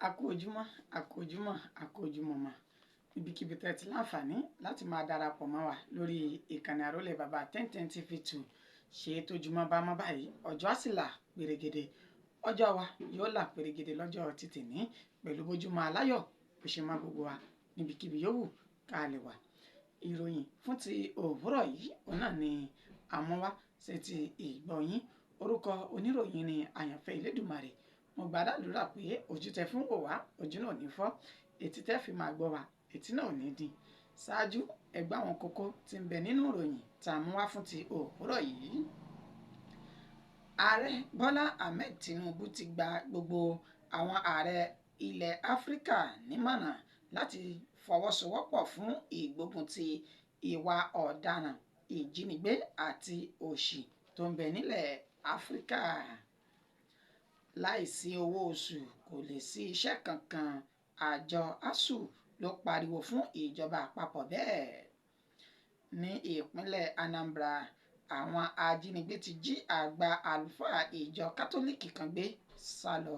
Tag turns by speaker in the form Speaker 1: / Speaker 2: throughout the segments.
Speaker 1: A kú ojúmọ́ ibikíbi tẹ́ ti láǹfààní láti máa darapọ̀ mọ́ wa lórí ìkànnì àrólé bàbá 1010 TV2 ṣe tójúmọ́ bá mọ́ báyìí ọjọ́ á sì là pérégede ọjọ́ wa yóò là pérégede lọ́jọ́ títì ní pẹ̀lú bójúmọ́ aláyọ̀ bó ṣe máa gbogbo wa níbikíbi yòówù ká lè wà. Ìròyìn fún ti òwúrọ̀ yìí òun náà ni àmúwá ṣe ti ìgbọ̀nyín. Orúkọ oníròyìn ni àyànfẹ́ Elédùmarè. Mo gbàdúrà pé ojú tẹ́ fún wò wá ojú náà ò ní fọ́, etí tẹ́ fi máa gbọ́ wa etí náà ò ní di. Ṣáájú ẹ gbọ́ àwọn kókó tí ń bẹ nínú ìròyìn tá a mú wá fún ti òwúrọ̀ yìí. Ààrẹ Bọ́lá Ahmed Tinubu ti gba gbogbo àwọn ààrẹ ilẹ̀ Áfíríkà nímọ̀ràn láti fọwọ́sowọ́pọ̀ fún ìgbógun ti ìwà ọ̀daràn, ìjínigbé àti òṣì tó ń bẹ nílẹ̀ Áfíríkà. Láìsí owó oṣù kò lè sí iṣẹ́ kankan, àjọ ASUU ló pariwo fún ìjọba àpapọ̀ bẹ́ẹ̀. Ní ìpínlẹ̀ Anambra, àwọn ajínigbé ti jí àgbà àlùfáà ìjọ kátólíìkì kan gbé sá lọ.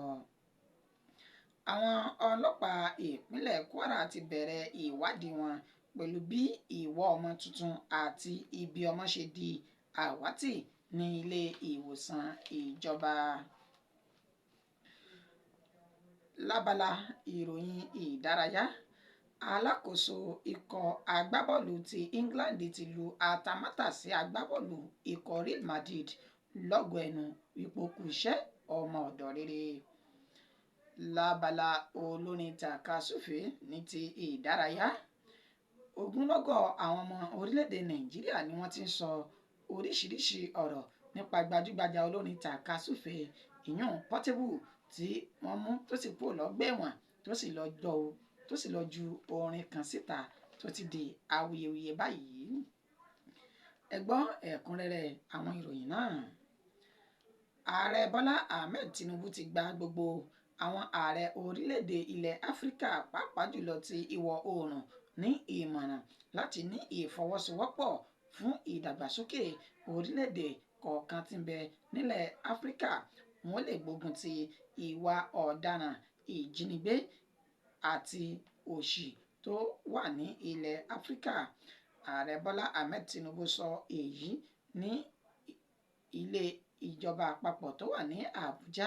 Speaker 1: Àwọn ọlọ́pàá ìpínlẹ̀ Kwara ti bẹ̀rẹ̀ ìwádìí wọn pẹ̀lú bí ìwọ́ ọmọ tuntun àti ibi ọmọ ṣe di àwátì ní ilé ìwòsàn ìjọba. Lábala ìròyìn ìdárayá, alákòóso ikọ̀ agbábọ́ọ̀lù ti England ti lu atamátàsé agbábọ́ọ̀lù ikọ̀ Real Madrid lọ́gọ ẹnu wípé ó kú iṣẹ́ ọmọ ọ̀dọ̀ rere. Lábala olórin tàkasúfèé ní ti ìdárayá, ogunlọ́gọ̀ àwọn ọmọ orílẹ̀-èdè Nàìjíríà ni wọ́n ti ń sọ oríṣiríṣi ọ̀rọ̀ nípa gbajúgbajà olórin tàkasúfèé ìyún Portable tí wọ́n mú tó sì kúrò lọ́gbà ẹ̀wọ̀n tó sì lọ ju orin kan síta tó ti di awuyewuye báyìí. Ẹ gbọ́ ẹ̀kúnrẹ́rẹ́ àwọn ìròyìn náà. Ààrẹ Bọ́lá Ahmed Tinubu ti gba gbogbo àwọn ààrẹ orílẹ̀-èdè ilẹ̀ Áfíríkà pàápàá jùlọ ti ìwọ̀ oòrùn ní ìmọ̀ràn láti ní ìfọwọ́sowọ́pọ̀ fún ìdàgbàsókè orílẹ̀-èdè kọ̀ọ̀kan tí ń bẹ nílẹ̀ Áfíríkà. Wọ́n lè gbógun ti ìwà ọ̀daràn, ìjínigbé àti òṣì tó wà ní ilẹ̀ Áfíríkà. Ààrẹ Bọ́lá Ahmed Tinubu sọ èyí ní ilé ìjọba àpapọ̀ tó wà ní Àbújá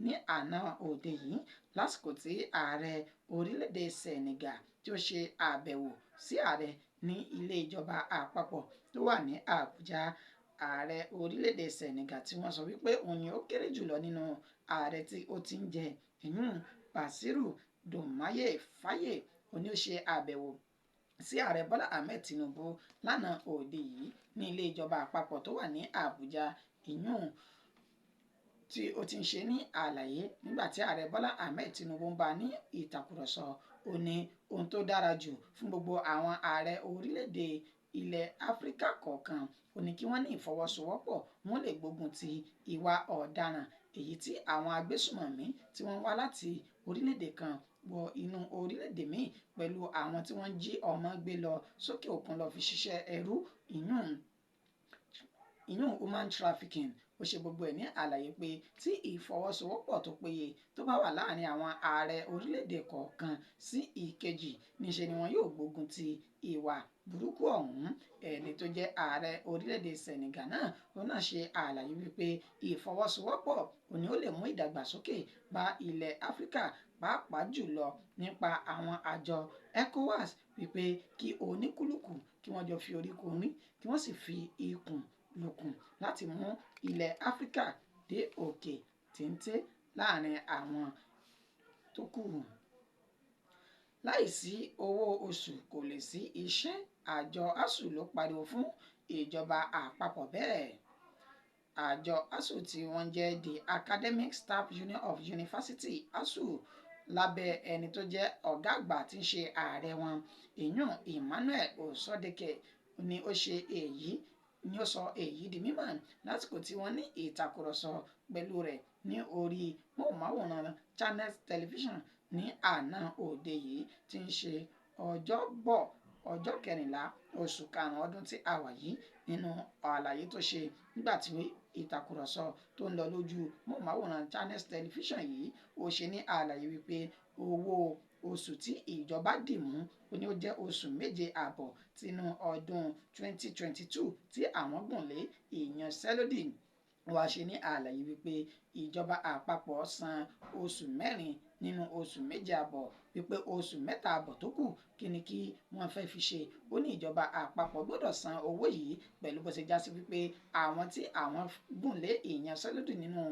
Speaker 1: ní àná òde yìí lásìkò tí ààrẹ orílẹ̀-èdè Senegal tí ó ṣe àbẹ̀wò sí ààrẹ ní ilé ìjọba àpapọ̀ tó wà ní Àbújá. Ààrẹ orílẹ̀-èdè Senegal tí wọ́n sọ wípé òun ni ó kéré jùlọ nínú ààrẹ tí ó ti ń jẹ Bassirou Diomaye Faye òun ni ó ṣe àbẹ̀wò sí ààrẹ Bọ́lá Ahmed Tinubu lánàá òde yìí ní ilé ìjọba àpapọ̀ tó wà ní Àbújá tí ó ti ń ṣe ní àlàyé nígbà tí ààrẹ Bọ́lá Ahmed Tinubu ń bá ní ìtàkùrọ̀sọ. Ó ní ohun tó dára jù fún gbogbo àwọn ààrẹ orílẹ̀-èdè ilẹ̀ Áfíríkà kọ̀ọ̀kan ó ní kí wọ́n ní ìfọwọ́sowọ́pọ̀, wọ́n lè gbógun ti ìwà ọ̀daràn èyí tí àwọn agbésùmọ̀mí tí wọ́n wá láti orílẹ̀-èdè kan wọ inú orílẹ̀-èdè míì pẹ̀lú àwọn tí wọ́n jí ọmọ gbé lọ sókè òkun lọ fi ṣiṣẹ́ ẹrú ìyún human trafficking. Ó ṣe gbogbo ẹ̀ ní àlàyé pé tí ìfọwọ́sowọ́pọ̀ tó péye tó bá wà láàrin àwọn ààrẹ orílẹ̀-èdè kọ̀ọ̀kan sí ìkejì níṣe ni wọn yóò gbógun ti ìwà burúkú ọ̀hún. Ẹni tó jẹ́ ààrẹ orílẹ̀-èdè Senegal náà ó náà ṣe àlàyé wípé ìfọwọ́sowọ́pọ̀ òní ó lè mú ìdàgbàsókè bá ilẹ̀ Áfíríkà pàápàá jùlọ nípa àwọn àjọ ECOWAS wípé kí oníkúlùkù kí wọ́n jọ fi oríkorí kí wọ́n sì fi ikùn lukùn láti mú ilẹ̀ Áfíríkà dé òkè téńté láàrin àwọn tó kù. Láìsí owó oṣù kò lè sí iṣẹ́, àjọ ASUU ló pariwo fún ìjọba àpapọ̀ bẹ́ẹ̀. Àjọ ASUU tí wọ́n jẹ́ the Academic Staff Union of University ASUU lábẹ́ ẹni tó jẹ́ ọ̀gá àgbà tí ń ṣe ààrẹ wọn ìyún Emmanuel Osodeke ni ó sọ èyí di mímọ̀ lásìkò tí wọ́n ní ìtàkùrọ̀sọ pẹ̀lú rẹ̀ ní orí móhùnmáwòrán Channels Television ní àná òde yìí tí ń ṣe Ọjọ́bọ̀ ọjọ́ 14 oṣù karùn-ún ọdún tí a wà yìí. Nínú àlàyé tó ṣe nígbà tí ìtàkùrọ̀sọ tó ń lọ lójú móhùnmáwòrán Channels Television yìí ó ṣe ní àlàyé wípé owó oṣù tí ìjọba dì mú ó ní ó jẹ́ oṣù méje àbọ̀ tinú ọdún 2022 tí àwọn gùn lé ìyanṣẹ́lódì. Wá ṣe ní àlàyé wípé ìjọba àpapọ̀ san oṣù mẹ́rin nínú oṣù méje àbọ̀ wípé oṣù mẹ́ta àbọ̀ tó kù kí wọ́n fẹ́ fi ṣe. Ó ní ìjọba àpapọ̀ gbọ́dọ̀ san owó yìí pẹ̀lú bó ṣe já sí wípé àwọn tí àwọn gùn lé ìyanṣẹ́lódì nínú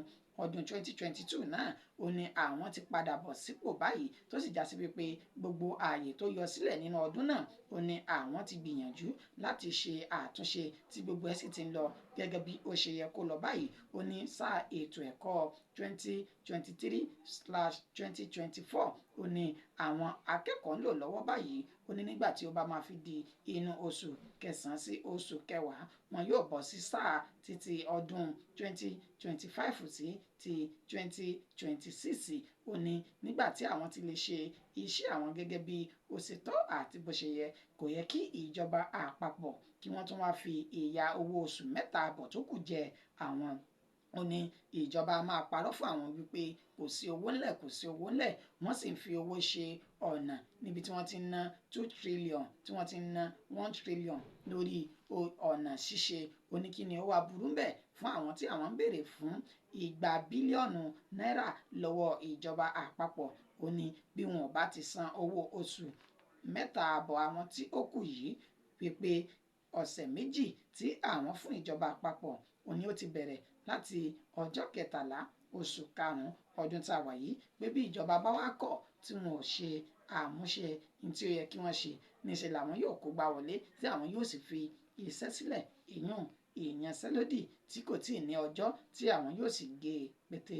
Speaker 1: ọdún 2022 náà ó ní àwọn ti padà bọ̀ sípò báyìí tó sì já sí wípé gbogbo ààyè tó yọ sílẹ̀ nínú ọdún náà ó ní àwọn ti gbìyànjú láti ṣe àtúnṣe tí gbogbo ẹ̀ sì ti ń lọ gẹ́gẹ́ bí ó ṣe yẹ kó lọ báyìí. Ó ní sáà ètò ẹ̀kọ́ 2023/2024 ó ní àwọn akẹ́kọ̀ọ́ ń lò lọ́wọ́ báyìí. Ó ní nígbà tí ó bá máa fi di inú oṣù kẹsàn-án sí oṣù kẹwàá wọn yóò bọ̀ sí sáà títí ọdún 2025 sí ti 2026. Ó ní nígbà tí àwọn ti lè ṣe iṣẹ́ àwọn gẹ́gẹ́ bí ó ṣe tọ́ àti bó ṣe yẹ kò yẹ kí ìjọba àpapọ̀ kí wọ́n tún wá fi ìyà owó oṣù mẹ́ta àbọ̀ tó kù jẹ àwọn. Ó ní ìjọba máa parọ́ fún àwọn wípé kò sí owó ńlẹ̀ kò sí owó ńlẹ̀ wọ́n sì ń fi owó ṣe ọ̀nà níbi tí wọ́n ti ń ná 2 trillion tí wọ́n ti ń ná 1 trillion lórí ọ̀nà ṣíṣe. Ó ní kí ni ó wá burú bẹ́ẹ̀ fún àwọn tí àwọn ń béèrè fún igba bílíọ̀nù náírà lọ́wọ́ ìjọba àpapọ̀. Ó ní bí wọn ò bá ti san owó oṣù mẹ́ta àbọ̀ àwọn tí ó kù yìí wípé ọ̀sẹ̀ méjì tí àwọn fún ìjọba àpapọ̀ ó ní ó ti bẹ̀rẹ̀ láti ọjọ́ 13 oṣù karùn-ún ọdún tá a wà yìí pé bí ìjọba bá wá kọ̀ tí wọn ò ṣe àmúṣe ní tí ó yẹ kí wọ́n ṣe níṣẹ́ làwọn yóò kó gbá wọlé tí àwọn yóò sì fi iṣẹ́ sílẹ̀ ìyanṣẹ́lódì tí kò tíì ní ọjọ́ tí àwọn yóò sì gé pété.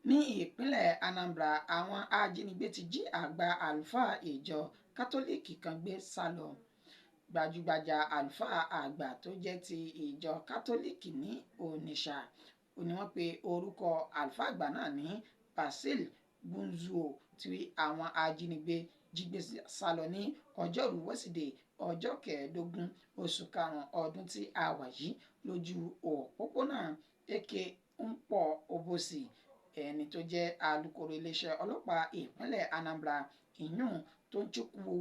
Speaker 1: Ní ìpínlẹ̀ Anambra àwọn ajínigbé ti jí àgbà àlùfáà ìjọ kátólíìkì kan gbé sá lọ. Gbajúgbajà àlùfáà àgbà tó jẹ́ ti ìjọ kátólíìkì ní Onitsha ó ní wọ́n pe orúkọ àlùfáà àgbà náà ní Basil Bunzuo tí àwọn ajínigbé jí gbé sá lọ ní ọjọ́rú wẹ́sídẹ̀ẹ́ ọjọ́ 15 oṣù karùn-ún ọdún tí a wà yìí lójú òpópónà Eke Nkpor Obosi. Ẹni tó jẹ́ alukoro iléeṣẹ́ ọlọ́pàá ìpínlẹ̀ Anambra ìyún Tochukwu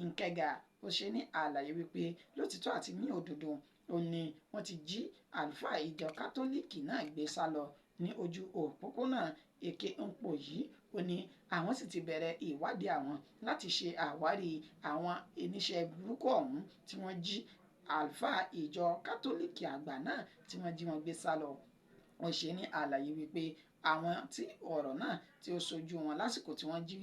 Speaker 1: Nkega ó ṣe ní àlàyé wípé lótìtọ́ àti ní òdodo ó ní wọ́n ti jí àlùfáà ìjọ kátólíìkì náà gbé sá lọ ní ojú òpópónà Eke Nkpor yìí. Ó ní àwọn sì ti bẹ̀rẹ̀ ìwádìí àwọn láti ṣe àwárí àwọn oníṣẹ́ burúkú ọ̀hún tí wọ́n jí àlùfáà ìjọ kátólíìkì àgbà náà tí wọ́n jí wọn gbé sá lọ. Wọ́n ṣe ní àlàyé wípé àwọn tí ọ̀rọ̀ náà tí ó ṣojú wọn lásìkò tí wọ́n jí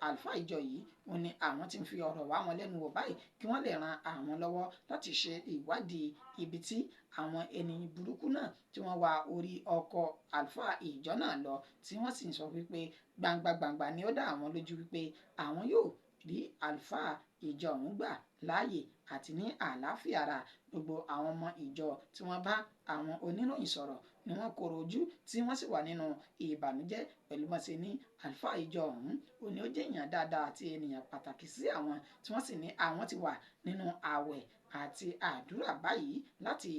Speaker 1: àlùfáà ìjọ yìí ó ní àwọn tí ń fi ọ̀rọ̀ wá wọn lẹ́nu wò báyìí kí wọ́n lè ran àwọn lọ́wọ́ láti ṣe ìwádìí ibi tí àwọn ẹni burúkú náà tí wọ́n wá orí ọkọ̀ àlùfáà ìjọ náà lọ tí wọ́n sì ń sọ wípé gbangba ni ó dá àwọn lójú wípé àwọn yóò rí àlùfáà ìjọ ọ̀hún gbà láàyè àti ní àlàáfíà ara. Gbogbo àwọn ọmọ ìjọ tí wọ́n bá àwọn oníròyìn sọ̀rọ̀ ni wọ́n korò ojú tí wọ́n sì wà nínú ìbànújẹ́ pẹ̀lú bọ́n ṣe ní àlùfáà ìjọ ọ̀hún ó ní ó jẹ́ èèyàn dáadáa àti ènìyàn pàtàkì sí àwọn tí wọ́n sì ní àwọn ti wà nínú ààwẹ̀ àti àdúrà báyìí láti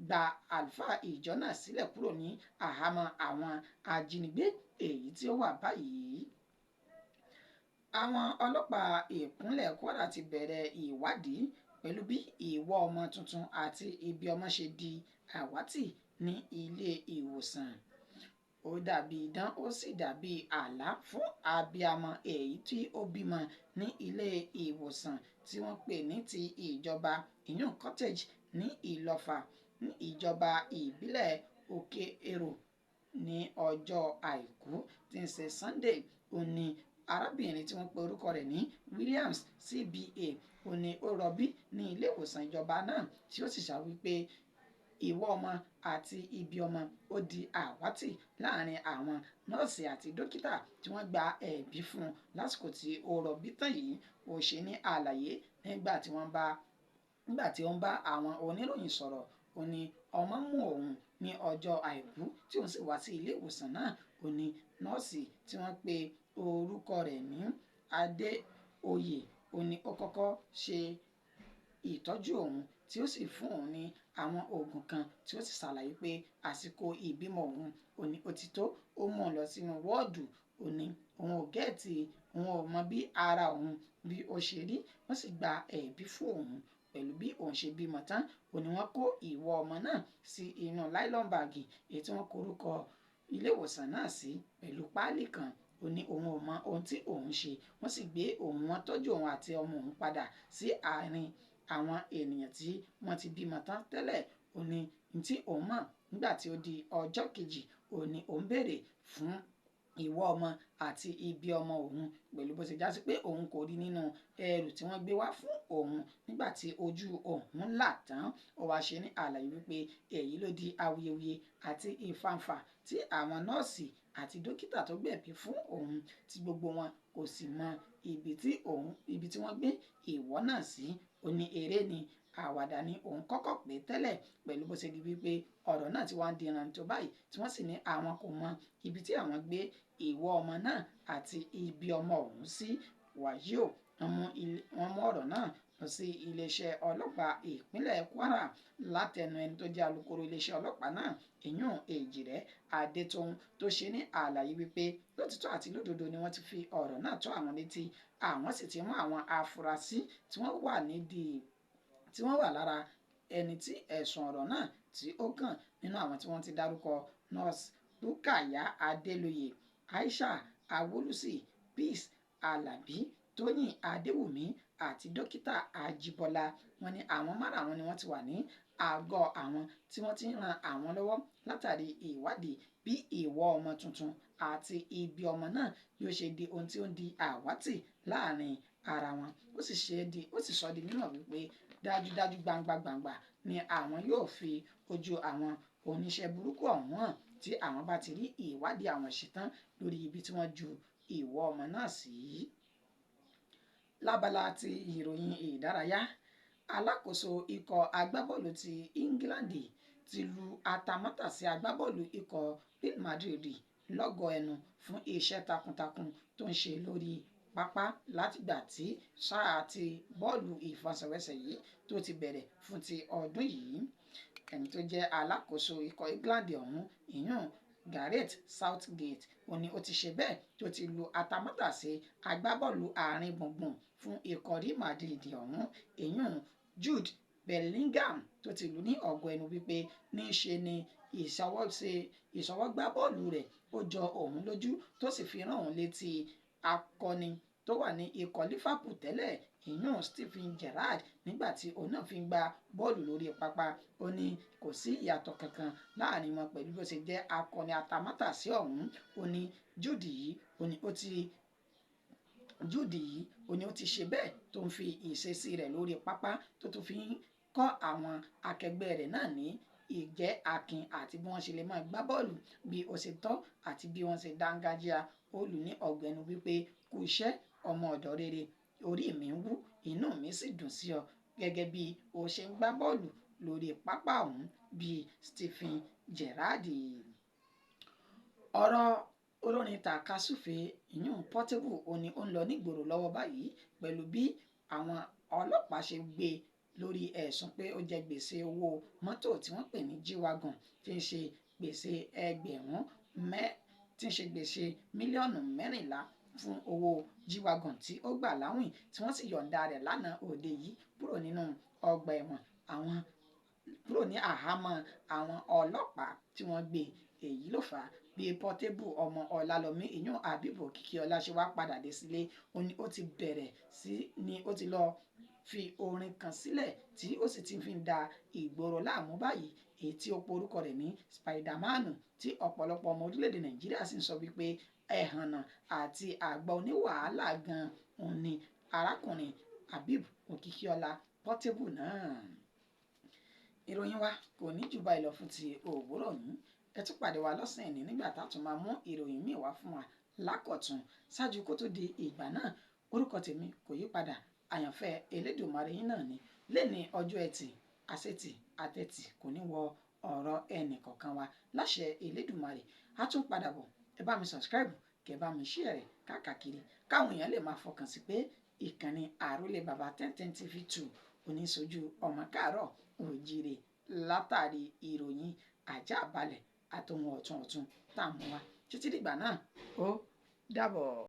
Speaker 1: gba àlùfáà ìjọ náà sílẹ̀ kúrò ní àhámọ́ àwọn ajínigbé èyí tí ó wà báyìí. Àwọn ọlọ́pàá ìpínlẹ̀ Kwara ti bẹ̀rẹ̀ ìwádìí pẹ̀lú bí ìwọ́ ọmọ tuntun àti ibi ọmọ ṣe di àwátì ní ilé ìwòsàn. Ó dàbí idán ó sì dàbí àlá fún abiyamọ èyí tí ó bímọ ní ilé ìwòsàn tí wọ́n pè ní ti ìjọba ìyún cottage ní Ìlọ́fà ní ìjọba ìbílẹ̀ Òkè Èrò ní ọjọ́ àìkú tí ń ṣe Sunday. Ó ní arábìnrin tí wọ́n pe orúkọ rẹ̀ ní Williams CBA ó ní ó rọbí ní ilé ìwòsàn ìjọba náà tí ó sì ṣàwí pé ìwọ́ ọmọ àti ibi ọmọ ó di àwátì láàrin àwọn nọ́ọ̀sì àti dókítà tí wọ́n gba ẹ̀bí fún un lásìkò tí ó rọbí tán yìí. Ó ṣe ní àlàyé nígbà tí ó ń bá àwọn oníròyìn sọ̀rọ̀ ó ní ọmọ mú òun ní ọjọ́ àìkú tí òun sì wá sí ilé ìwòsàn náà. Ó ní nọ́ọ̀sì tí wọ́n pe orúkọ rẹ̀ ní Adéoyè ó ní ó kọ́kọ́ ṣe ìtọ́jú òun tí ó sì fún òun ní àwọn oògùn kan tí ó sì ṣàlàyé pé àsìkò ìbímọ òun òní ó ti tó. Ó mú un lọ sínú wọ́ọ̀dù òní òun ò gẹ́ẹ̀tì òun ò mọ bí ara òun bí ó ṣe rí. Wọ́n sì gba ẹ̀bí fún òun pẹ̀lú bí òun ṣe bímọ tán. Òní wọ́n kó ìwọ ọmọ náà sí inú nylon bag èyí tí wọ́n korúkọ ilé ìwòsàn náà sí pẹ̀lú páálí kan. Ó ní òun ò mọ ohun tí òun ṣe. Wọ́n sì gbé òun, wọ́n tọ́jú òun àti ọmọ òun padà sí àárín àwọn ènìyàn tí wọ́n ti bímọ tán tẹ́lẹ̀. Ó ní tí òun mọ̀ nígbà tí ó di ọjọ́ kejì ó ní òun béèrè fún ìwọ ọmọ àti ibi ọmọ òun pẹ̀lú bó ṣe já sí pé òun kò rí nínú ẹrù tí wọ́n gbé wá fún òun nígbà tí ojú òun là tán. Ó wá ṣe ní àlàyé wípé èyí ló di awuyewuye àti ìfàǹfà tí àwọn nọ́ọ̀sì àti dókítà tó gbẹ̀bí fún òun tí gbogbo wọn kò sì mọ ibi tí wọ́n gbé ìwọ náà sí. Ó ní eré ni àwàdà ni òun kọ́kọ́ pé tẹ́lẹ̀ pẹ̀lú bó ṣe di wípé ọ̀rọ̀ náà ti wá ń di ìrántí báyìí tí wọ́n sì ní àwọn kò mọ ibi tí àwọn gbé ìwọ ọmọ náà àti ibi ọmọ òun sí. Wàyí o wọ́n mú ọ̀rọ̀ náà lọ sí iléeṣẹ́ ọlọ́pàá ìpínlẹ̀ Kwara látẹnu ẹni tó jẹ́ alukoro iléeṣẹ́ ọlọ́pàá náà ìyún Èjìrẹ́ Adétòun tó ṣe ní àlàyé wípé lótìtọ́ àti lódodo ni wọ́n ti fi ọ̀rọ̀ náà tó àwọn létí. Àwọn sì ti mú àwọn afurasí tí wọ́n wà lára ẹni tí ẹ̀sùn ọ̀rọ̀ náà tí ó kàn nínú àwọn tí wọ́n ti dárúkọ nurse Rukaya Adélóyè, Aisha Awolusi, Peace Alabi, Tóyìn Adéwùmí àti dókítà Ajíbọ́lá. Wọ́n ní àwọn márààrún ni wọ́n ti wà ní àgọ́ àwọn tí wọ́n ti ń ran àwọn lọ́wọ́ látàrí ìwádìí bí ìwọ ọmọ tuntun àti ibi ọmọ náà yóò ṣe di ohun tí ó ń di àwátì láàrin ara wọn. Ó sì sọ di mímọ̀ wípé dájúdájú gbangba ni àwọn yóò fi ojú àwọn oníṣẹ́ burúkú ọ̀hún hàn tí àwọn bá ti rí ìwádìí àwọn ṣetán lórí ibi tí wọ́n ju ìwọ ọmọ náà sí. Lábala ti ìròyìn ìdárayá, alákòóso ikọ̀ agbábọ́ọ̀lù ti England ti lu atamátàsí agbábọ́ọ̀lù ikọ̀ Real Madrid lọ́gọ ẹnu fún iṣẹ́ takuntakun tó ń ṣe lórí pápá látìgbà tí sáà ti bọ́ọ̀lù ìfẹsẹ̀wọnsẹ̀ yìí tó ti bẹ̀rẹ̀ fún ti ọdún yìí. Ẹni tó jẹ́ alákòóso ikọ̀ England ọ̀hún ìyún Gareth Southgate ó ní ó ti ṣe bẹ́ẹ̀ tó ti lu atamátàsí agbábọ́ọ̀lù àárín gbùngbùn fún ikọ̀ Real Madrid ọ̀hún ìyún Jude Bellingham tó ti lù ní ọ̀gọ ẹnu wípé níṣe ni ìṣọwọ́gbá bọ́ọ̀lù rẹ̀ ó jọ òun lójú tó sì fi rán òun létí akọni tó wà ní ikọ̀ Liverpool tẹ́lẹ̀ ìyún Steven Gerrard nígbà tí òun náà fi ń gba bọ́ọ̀lù lórí pápá. Ó ní kò sí ìyàtọ̀ kankan láàrin wọn pẹ̀lú bó ṣe jẹ́ akọni atamátàsí ọ̀hún. Ó ní Jude yìí ó ti ṣe bẹ́ẹ̀ tó ń fi ìṣesí rẹ̀ lórí pápá tó tún fi ń kọ́ àwọn akẹgbẹ́ rẹ̀ náà ní ìjẹ́ akin àti bí wọ́n ṣe lè máa gbá bọ́ọ̀lù bí ó ṣe tọ́ àti bí wọ́n ṣe dángájíá. Ó lù ní ọ̀gbẹ́nu wípé kú iṣẹ́ ọmọ ọ̀dọ́ rere, orí mi ń wú inú mi sì dùn sí ọ gẹ́gẹ́ bí o ṣe ń gbá bọ́ọ̀lù lórí pápá ọ̀hún bíi Steven Gerrard. Ọ̀rọ̀ olórin tàkasúfèé ìyún Portable òní ó ń lọ nígboro lọ́wọ́ báyìí pẹ̀lú bí àwọn ọlọ́pàá ṣe gbé lórí ẹ̀sùn pé ó jẹ gbèsè owó mọ́tò tí wọ́n pè ní G-Wagon tí ń ṣe gbèsè mílíọ̀nù 14 fún owó G-Wagon tí ó gbà láwìn tí wọ́n sì yọ̀ǹda rẹ̀ lánàá òde yìí kúrò nínú ọgbà ẹ̀wọ̀n kúrò ní àhámọ́ àwọn ọlọ́pàá tí wọ́n gbé. Èyí ló fà á bí Portable ọmọ Ọlálọ́mí ìyún Habeeb Òkìkíọlá ṣe wá padà dé sílé. Ó ti bẹ̀rẹ̀ sí ni ó ti lọ fi orin kan sílẹ̀ tí ó sì ti fi ń da ìgboro láàmú báyìí èyí tí ó porúkọ rẹ̀ ní Spiderman tí ọ̀pọ̀lọpọ̀ ọmọ orílẹ̀-èdè Nàìjíríà sì ń sọ wípé ẹ̀hànnà àti àgbà oníwàhálà gan-an ni arákùnrin Habeeb Òkìkíọlá Portable náà. Ìròyìn wa kò ní jù báyìí lọ fún ti òwúrọ̀ yìí. Ẹ tún pàdé wa lọ́sàn-án ní nígbà tá a tún máa mú ìròyìn míì wá fún wa lákọ̀tún. Ṣáájú kó tó di ìgbà náà, orúkọ tèmi kò yí padà, àyànfẹ́ Elédùmarè yín náà ni. Lẹ́ni ọjọ́ ẹtì, àṣetì àtẹ̀tì kò ní wọ ọ̀rọ̀ ẹnì kọ̀ọ̀kan wa láṣẹ Elédùmarè. A tún padà bọ̀, ẹ bá mi subscribe, kẹ́ bá mi share rẹ̀ káàkiri káwọn èèyàn lè máa fọkàn sí pé ìkànnì Àrólé Baba 1010 TV 2 oníṣojú ọmọ káàárọ̀ òjíire látàrí ìròyìn àjàbalẹ̀ àtòhun ọ̀tun tá a mú wa títí dìgbà náà ó dàbọ̀.